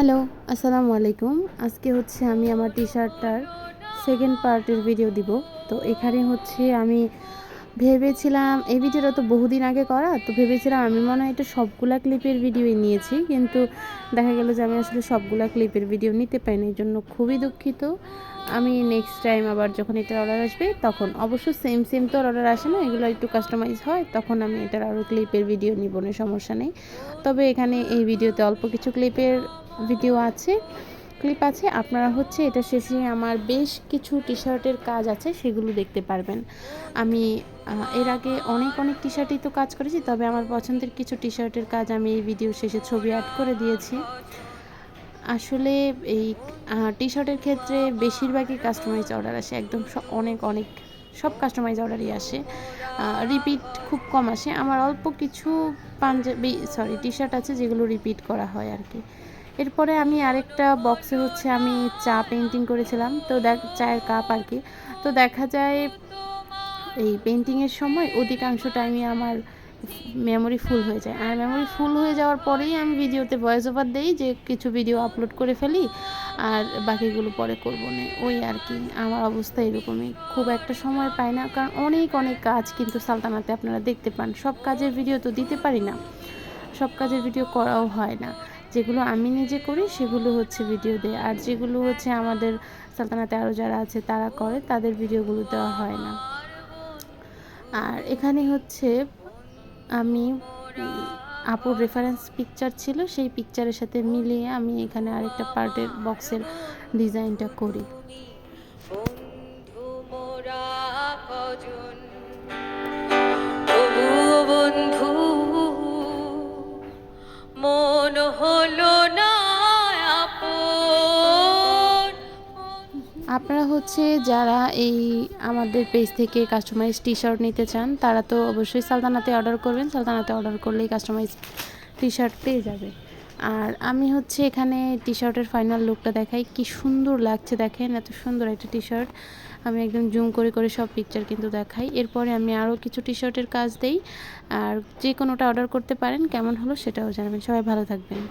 Hello, আসসালামু আলাইকুম। আজকে হচ্ছে আমি আমার টি-শার্টটার সেকেন্ড পার্টের ভিডিও দিব। তো এখানে হচ্ছে আমি ভেবেছিলাম এই ভিডিওটা তো বহুদিন আগে করা, তো ভেবেছিলাম আমি মনে হয় এটা সবগুলা ক্লিপের ভিডিওই নিয়েছি, কিন্তু দেখা গেল যে আমি আসলে সবগুলা ক্লিপের ভিডিও নিতে পারিনি, এই জন্য খুবই দুঃখিত। আমি নেক্সট টাইম আবার যখন এটার অর্ডার আসবে তখন অবশ্য সেম তো অর্ডার আসে না, এগুলো একটু কাস্টমাইজ হয়, তখন আমি এটার আরও ক্লিপের ভিডিও নিব না, সমস্যা নেই। তবে এখানে এই ভিডিওতে অল্প কিছু ক্লিপ আছে। আপনারা হচ্ছে এটা শেষে আমার বেশ কিছু টি-শার্টের কাজ আছে, সেগুলো দেখতে পারবেন। আমি এর আগে অনেক টি-শার্টই তো কাজ করেছি, তবে আমার পছন্দের কিছু টি-শার্টের কাজ আমি এই ভিডিও শেষে ছবি অ্যাড করে দিয়েছি। আসলে এই টি-শার্টের ক্ষেত্রে বেশিরভাগই কাস্টমাইজ অর্ডার আসে, একদম অনেক সব কাস্টমাইজ অর্ডারই আসে, রিপিট খুব কম আসে। আমার অল্প কিছু টি-শার্ট আছে যেগুলো রিপিট করা হয় আর কি। এরপরে আমি আরেকটা বক্সে হচ্ছে আমি চা পেন্টিং করেছিলাম, তো চায়ের কাপ আর কি। তো দেখা যায় এই পেন্টিংয়ের সময় অধিকাংশ টাইমে আমার মেমোরি ফুল হয়ে যায়, আর মেমোরি ফুল হয়ে যাওয়ার পরেই আমি ভিডিওতে ভয়েস ওভার দিই যে কিছু ভিডিও আপলোড করে ফেলি আর বাকিগুলো পরে করবো না, ওই আর কি। আমার অবস্থা এরকমই, খুব একটা সময় পাই না, কারণ অনেক কাজ কিন্তু সালতানাতে আপনারা দেখতে পান, সব কাজের ভিডিও তো দিতে পারি না, সব কাজের ভিডিও করাও হয় না। যেগুলো আমি নিজে করি সেগুলো হচ্ছে ভিডিও দেয়, আর যেগুলো হচ্ছে আমাদের সালতানাতে আরও যারা আছে তারা করে, তাদের ভিডিওগুলো দেওয়া হয় না। আর এখানে হচ্ছে আমি আপুর রেফারেন্স পিকচার ছিল, সেই পিকচারের সাথে মিলিয়ে আমি এখানে আরেকটা পার্টের বক্সের ডিজাইনটা করি। বন্ধু মন হলো না আপনারা হচ্ছে যারা এই আমাদের পেজ থেকে কাস্টমাইজ টি-শার্ট নিতে চান তারা তো অবশ্যই সালতানাতে অর্ডার করবেন, সালতানাতে অর্ডার করলেই কাস্টমাইজ টি-শার্ট পেয়ে যাবে। আর আমি হচ্ছে এখানে টি-শার্টের ফাইনাল লুকটা দেখাই, কি সুন্দর লাগছে দেখেন, এত সুন্দর একটা টি-শার্ট। আমি একদম জুম করে সব পিকচার কিন্তু দেখাই। এরপরে আমি আরও কিছু টি-শার্টের কাজ দেই, আর যে কোনোটা অর্ডার করতে পারেন, কেমন হলো সেটাও জানাবেন। সবাই ভালো থাকবেন।